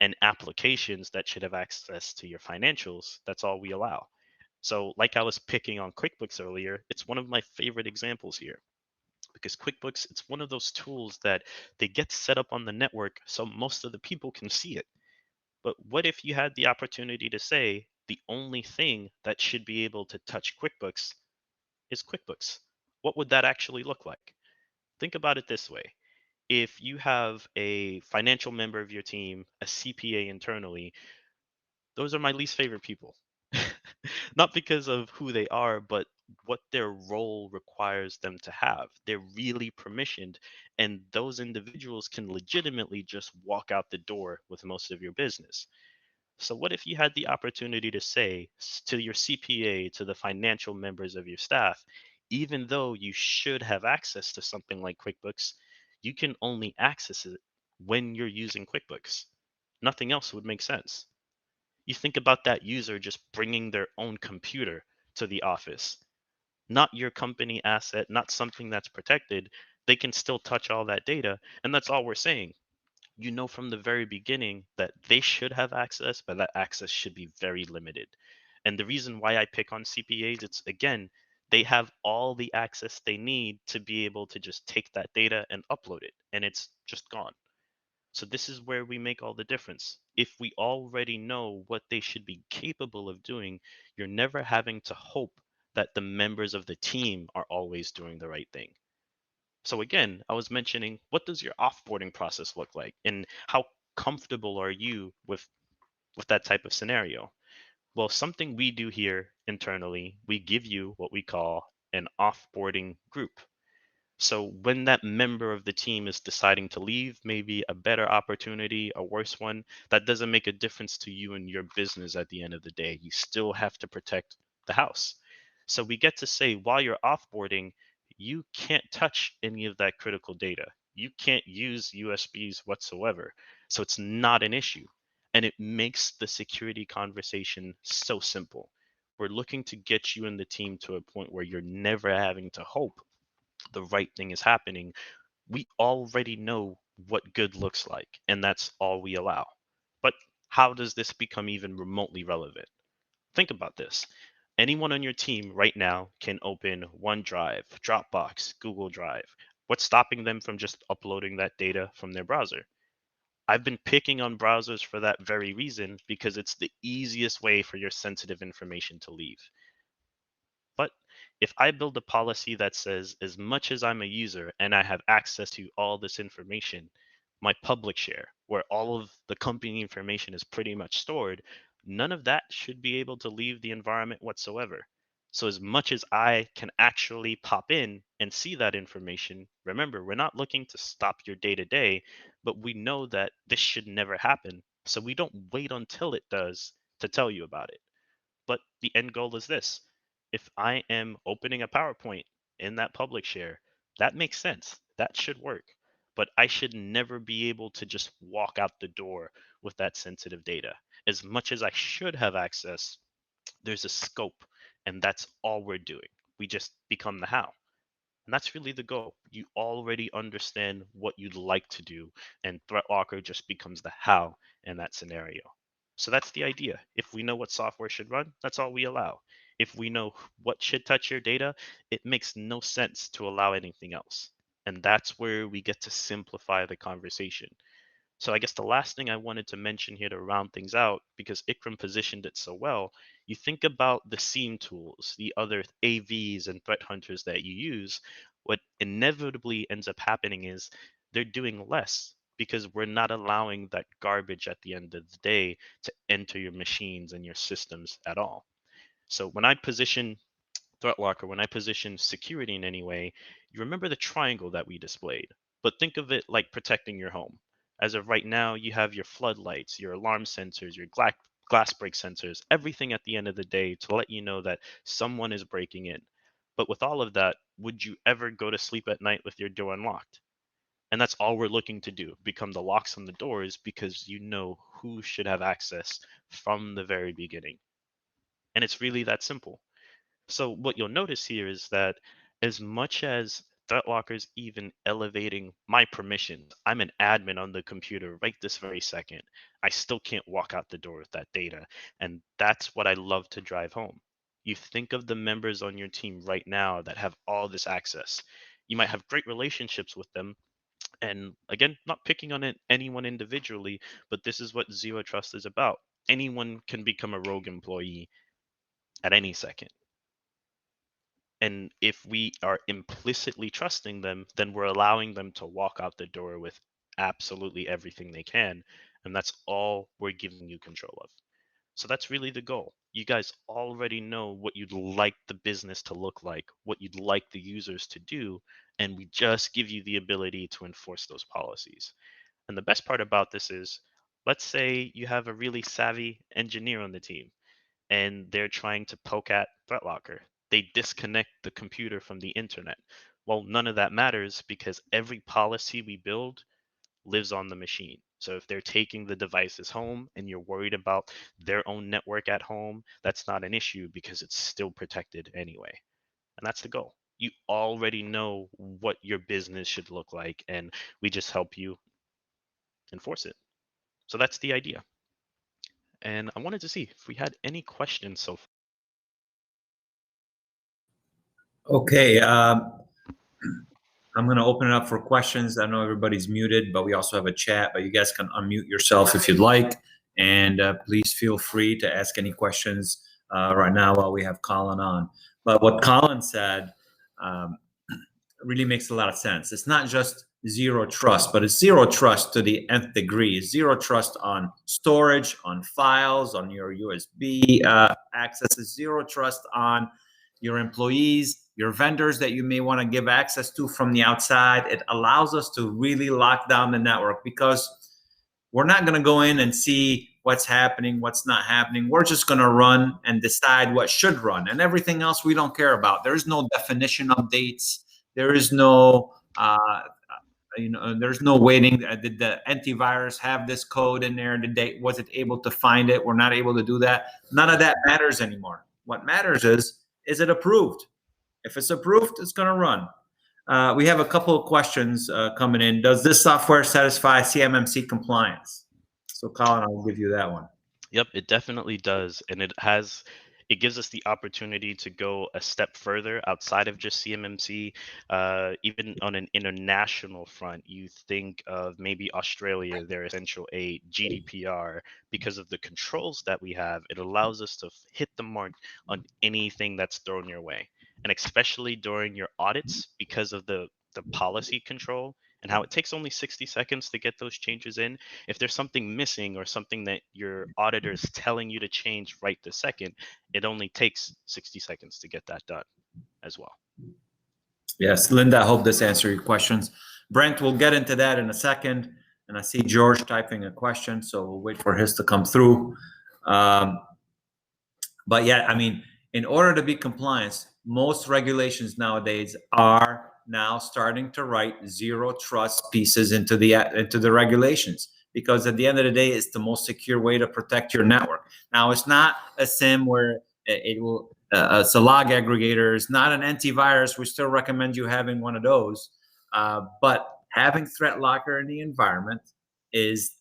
and applications that should have access to your financials, that's all we allow. So, like I was picking on QuickBooks earlier, it's one of my favorite examples here because QuickBooks, it's one of those tools that they get set up on the network so most of the people can see it. But what if you had the opportunity to say the only thing that should be able to touch QuickBooks is QuickBooks? What would that actually look like? Think about it this way. If you have a financial member of your team, a CPA internally, those are my least favorite people. Not because of who they are, but what their role requires them to have. They're really permissioned, and those individuals can legitimately just walk out the door with most of your business. So, what if you had the opportunity to say to your CPA, to the financial members of your staff, even though you should have access to something like QuickBooks, you can only access it when you're using QuickBooks. Nothing else would make sense. You think about that user just bringing their own computer to the office, not your company asset, not something that's protected. They can still touch all that data. And that's all we're saying. You know from the very beginning that they should have access, but that access should be very limited. And the reason why I pick on CPAs, it's again, they have all the access they need to be able to just take that data and upload it, and it's just gone. So this is where we make all the difference. If we already know what they should be capable of doing, you're never having to hope that the members of the team are always doing the right thing. So again, I was mentioning, what does your offboarding process look like, and how comfortable are you with that type of scenario? Well, something we do here internally, we give you what we call an offboarding group. So when that member of the team is deciding to leave, maybe a better opportunity, a worse one, that doesn't make a difference to you and your business at the end of the day. You still have to protect the house. So we get to say, while you're offboarding, you can't touch any of that critical data. You can't use USBs whatsoever. So it's not an issue. And it makes the security conversation so simple. We're looking to get you and the team to a point where you're never having to hope the right thing is happening. We already know what good looks like, and that's all we allow. But how does this become even remotely relevant? Think about this. Anyone on your team right now can open OneDrive, Dropbox, Google Drive. What's stopping them from just uploading that data from their browser? I've been picking on browsers for that very reason, because it's the easiest way for your sensitive information to leave. But if I build a policy that says, as much as I'm a user and I have access to all this information, my public share, where all of the company information is pretty much stored, none of that should be able to leave the environment whatsoever. So, as much as I can actually pop in and see that information, remember, we're not looking to stop your day to day, but we know that this should never happen. So, we don't wait until it does to tell you about it. But the end goal is this: if I am opening a PowerPoint in that public share, that makes sense. That should work. But I should never be able to just walk out the door with that sensitive data. As much as I should have access, there's a scope, and that's all we're doing. We just become the how. And that's really the goal. You already understand what you'd like to do, and ThreatLocker just becomes the how in that scenario. So that's the idea. If we know what software should run, that's all we allow. If we know what should touch your data, it makes no sense to allow anything else. And that's where we get to simplify the conversation. So I guess the last thing I wanted to mention here to round things out, because Ikram positioned it so well, you think about the SIEM tools, the other AVs and threat hunters that you use, what inevitably ends up happening is they're doing less, because we're not allowing that garbage at the end of the day to enter your machines and your systems at all. So when I position ThreatLocker, when I position security in any way, you remember the triangle that we displayed, but think of it like protecting your home. As of right now, you have your floodlights, your alarm sensors, your glass break sensors, everything at the end of the day to let you know that someone is breaking in. But with all of that, would you ever go to sleep at night with your door unlocked? And that's all we're looking to do, become the locks on the doors, because you know who should have access from the very beginning. And it's really that simple. So what you'll notice here is that as much as ThreatLocker's even elevating my permissions, I'm an admin on the computer right this very second. I still can't walk out the door with that data. And that's what I love to drive home. You think of the members on your team right now that have all this access. You might have great relationships with them. And again, not picking on anyone individually, but this is what Zero Trust is about. Anyone can become a rogue employee at any second. And if we are implicitly trusting them, then we're allowing them to walk out the door with absolutely everything they can. And that's all we're giving you control of. So that's really the goal. You guys already know what you'd like the business to look like, what you'd like the users to do, and we just give you the ability to enforce those policies. And the best part about this is, let's say you have a really savvy engineer on the team and they're trying to poke at ThreatLocker. They disconnect the computer from the internet. Well, none of that matters, because every policy we build lives on the machine. So if they're taking the devices home and you're worried about their own network at home, that's not an issue because it's still protected anyway. And that's the goal. You already know what your business should look like, and we just help you enforce it. So that's the idea. And I wanted to see if we had any questions so far. Okay, I'm going to open it up for questions. I know everybody's muted, but we also have a chat, but you guys can unmute yourself if you'd like. And please feel free to ask any questions right now while we have Colin on. But what Colin said really makes a lot of sense. It's not just zero trust, but it's zero trust to the nth degree. It's zero trust on storage, on files, on your USB access. It's zero trust on your employees, your vendors that you may want to give access to from the outside. It allows us to really lock down the network because we're not going to go in and see what's happening, what's not happening. We're just going to run and decide what should run, and everything else we don't care about. There is no definition updates. There is no, there's no waiting. Did the antivirus have this code in there? Was it able to find it? We're not able to do that. None of that matters anymore. What matters is it approved? If it's approved, it's going to run. We have a couple of questions coming in. Does this software satisfy CMMC compliance? So Colin, I'll give you that one. Yep, it definitely does. And it gives us the opportunity to go a step further outside of just CMMC. Even on an international front, you think of maybe Australia, their Essential 8, GDPR, because of the controls that we have, it allows us to hit the mark on anything that's thrown your way. And especially during your audits, because of the policy control and how it takes only 60 seconds to get those changes in. If there's something missing or something that your auditor is telling you to change right this second, it only takes 60 seconds to get that done as well. Yes, Linda, I hope this answered your questions. Brent, we'll get into that in a second. And I see George typing a question, so we'll wait for his to come through. But yeah, I mean, in order to be compliant, most regulations nowadays are now starting to write zero trust pieces into the regulations, because at the end of the day, it's the most secure way to protect your network. Now, it's not a SIM where it will, it's a log aggregator. It's not an antivirus. We still recommend you having one of those. But having Threat Locker in the environment is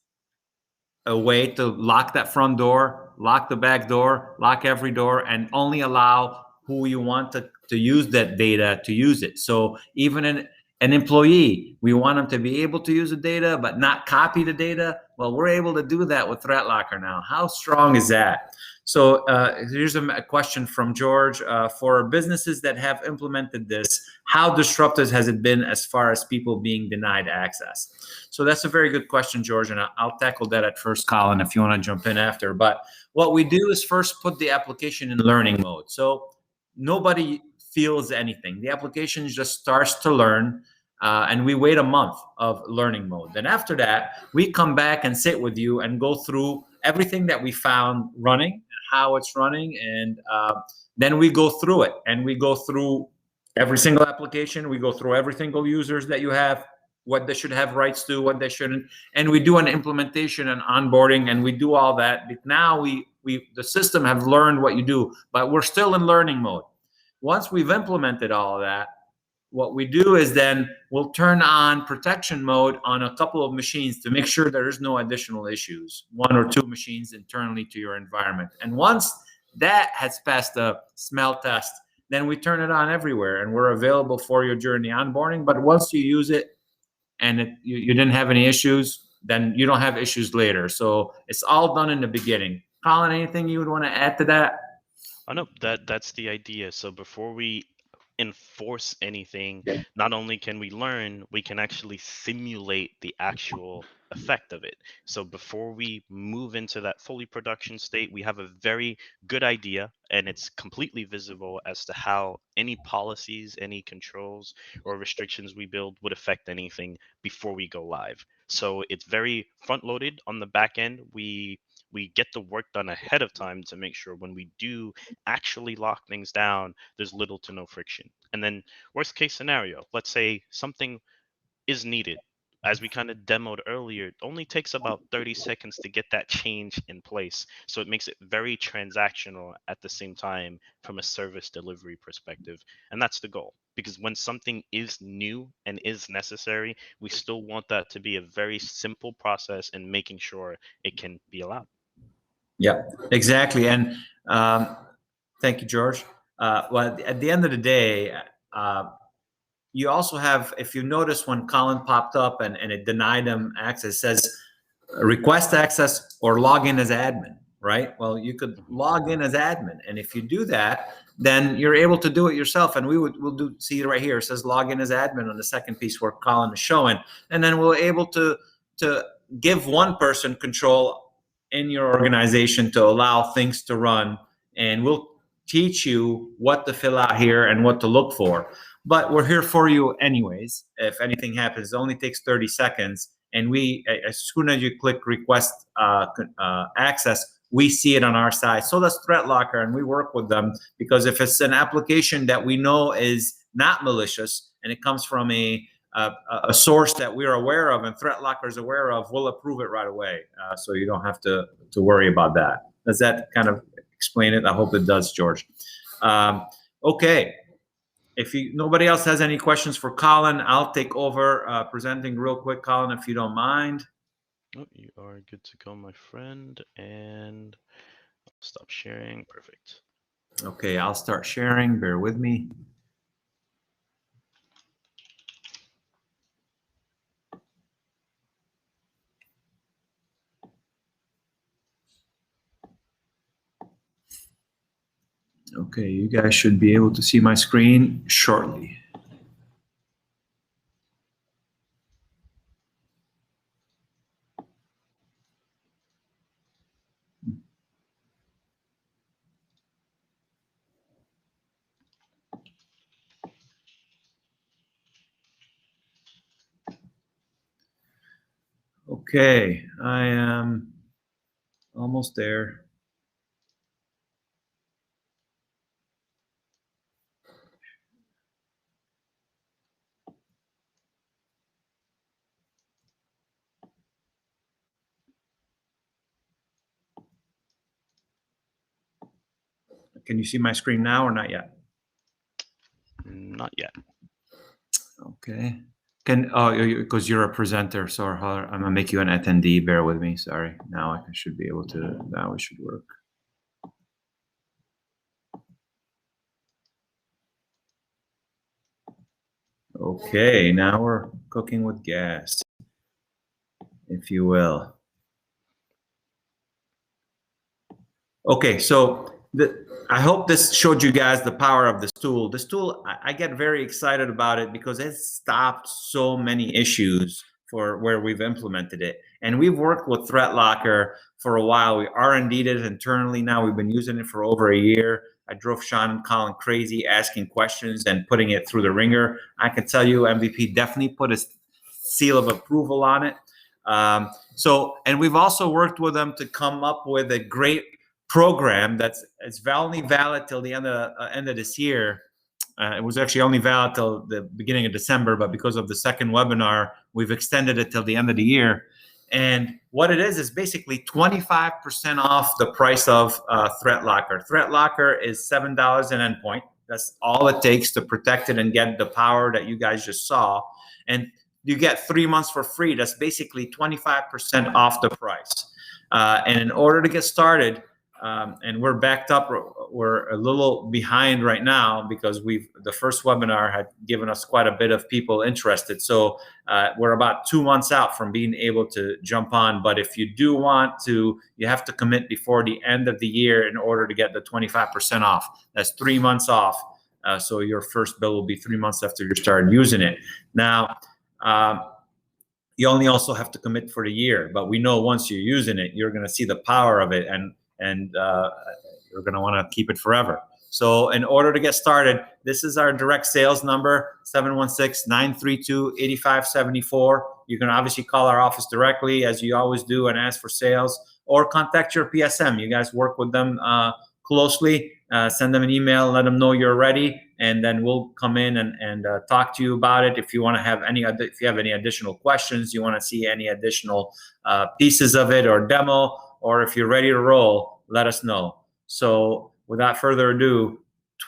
a way to lock that front door, lock the back door, lock every door, and only allow who you want to use that data to use it. So even an employee, we want them to be able to use the data, but not copy the data. Well, we're able to do that with Threat Locker now. How strong is that? So here's a question from George. For businesses that have implemented this, how disruptive has it been as far as people being denied access? So that's a very good question, George, and I'll tackle that at first, Colin, if you want to jump in after. But what we do is first put the application in learning mode. So nobody feels anything. The application just starts to learn, and we wait a month of learning mode. Then after that, we come back and sit with you and go through everything that we found running and how it's running, and then we go through it, and we go through every single application. We go through every single users that you have, what they should have rights to, what they shouldn't, and we do an implementation and onboarding, and we do all that. But now the system have learned what you do, but we're still in learning mode. Once we've implemented all of that, what we do is then we'll turn on protection mode on a couple of machines to make sure there is no additional issues, 1 or 2 machines internally to your environment. And once that has passed the smell test, then we turn it on everywhere, and we're available for you during the onboarding. But once you use it and you didn't have any issues, then you don't have issues later. So it's all done in the beginning. Colin, anything you would want to add to that? Oh no, that's the idea. So before we enforce anything, not only can we learn, we can actually simulate the actual effect of it. So before we move into that fully production state, we have a very good idea, and it's completely visible as to how any policies, any controls or restrictions we build would affect anything before we go live. So it's very front loaded on the back end. We get the work done ahead of time to make sure when we do actually lock things down, there's little to no friction. And then worst case scenario, let's say something is needed as we kind of demoed earlier, it only takes about 30 seconds to get that change in place. So it makes it very transactional at the same time from a service delivery perspective. And that's the goal, because when something is new and is necessary, we still want that to be a very simple process and making sure it can be allowed. Yeah, exactly. And thank you, George. Well, at the end of the day, you also have, if you notice when Colin popped up and it denied him access, says request access or log in as admin, right? Well, you could log in as admin. And if you do that, then you're able to do it yourself. And we'll see right here, it says log in as admin on the second piece where Colin is showing. And then we're able to give one person control in your organization to allow things to run. And we'll teach you what to fill out here and what to look for. But we're here for you anyways. If anything happens, it only takes 30 seconds. And we, as soon as you click request access, we see it on our side. So does ThreatLocker, and we work with them because if it's an application that we know is not malicious and it comes from a source that we're aware of and ThreatLocker is aware of, we'll approve it right away. So you don't have to worry about that. Does that kind of explain it? I hope it does, George. Okay. If nobody else has any questions for Colin, I'll take over presenting real quick, Colin, if you don't mind. Oh, you are good to go, my friend. And I'll stop sharing. Perfect. Okay, I'll start sharing. Bear with me. Okay, you guys should be able to see my screen shortly. Okay, I am almost there. Can you see my screen now or not yet? Not yet. Okay. Because you're a presenter, so I'm gonna make you an attendee. Bear with me. Sorry. Now I should be able to. Now it should work. Okay. Now we're cooking with gas, if you will. Okay. So I hope this showed you guys the power of this tool. This tool, I get very excited about it because it's stopped so many issues for where we've implemented it. And we've worked with ThreatLocker for a while. We R&D'd it internally now. We've been using it for over a year. I drove Sean and Colin crazy asking questions and putting it through the ringer. I can tell you MVP definitely put a seal of approval on it. And we've also worked with them to come up with a great program it's only valid till the end of this year. It was actually only valid till the beginning of December, but because of the second webinar, we've extended it till the end of the year. And what it is basically 25% off the price of ThreatLocker. ThreatLocker is $7 an endpoint. That's all it takes to protect it and get the power that you guys just saw. And you get 3 months for free. That's basically 25% off the price. And in order to get started, and we're backed up, we're a little behind right now because the first webinar had given us quite a bit of people interested. So we're about 2 months out from being able to jump on. But if you do want to, you have to commit before the end of the year in order to get the 25% off. That's 3 months off. So your first bill will be 3 months after you started using it. Now, you only also have to commit for the year, but we know once you're using it, you're going to see the power of it, and you're going to want to keep it forever. So in order to get started, this is our direct sales number, 716-932-8574. You can obviously call our office directly, as you always do, and ask for sales, or contact your PSM. You guys work with them closely. send them an email, let them know you're ready, and then we'll come in and talk to you about it. If you want to have if you have any additional questions, you want to see any additional pieces of it or demo, or if you're ready to roll, let us know. So without further ado,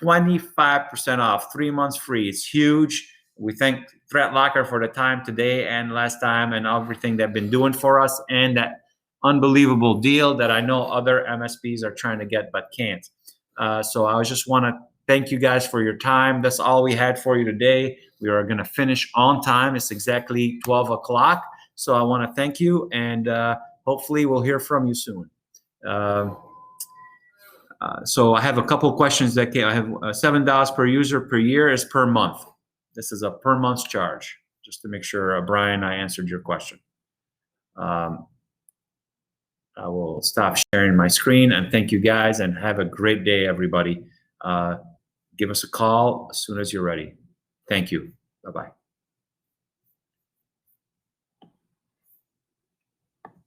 25% off, 3 months free. It's huge. We thank ThreatLocker for the time today and last time and everything they've been doing for us, and that unbelievable deal that I know other MSPs are trying to get but can't. So I just want to thank you guys for your time. That's all we had for you today. We are going to finish on time. It's exactly 12 o'clock. So I want to thank you, and hopefully we'll hear from you soon. So I have a couple questions that came. I have $7 per user per year is per month. This is a per month charge, just to make sure, Brian, I answered your question. I will stop sharing my screen, and thank you guys, and have a great day, everybody. Give us a call as soon as you're ready. Thank you. Bye-bye.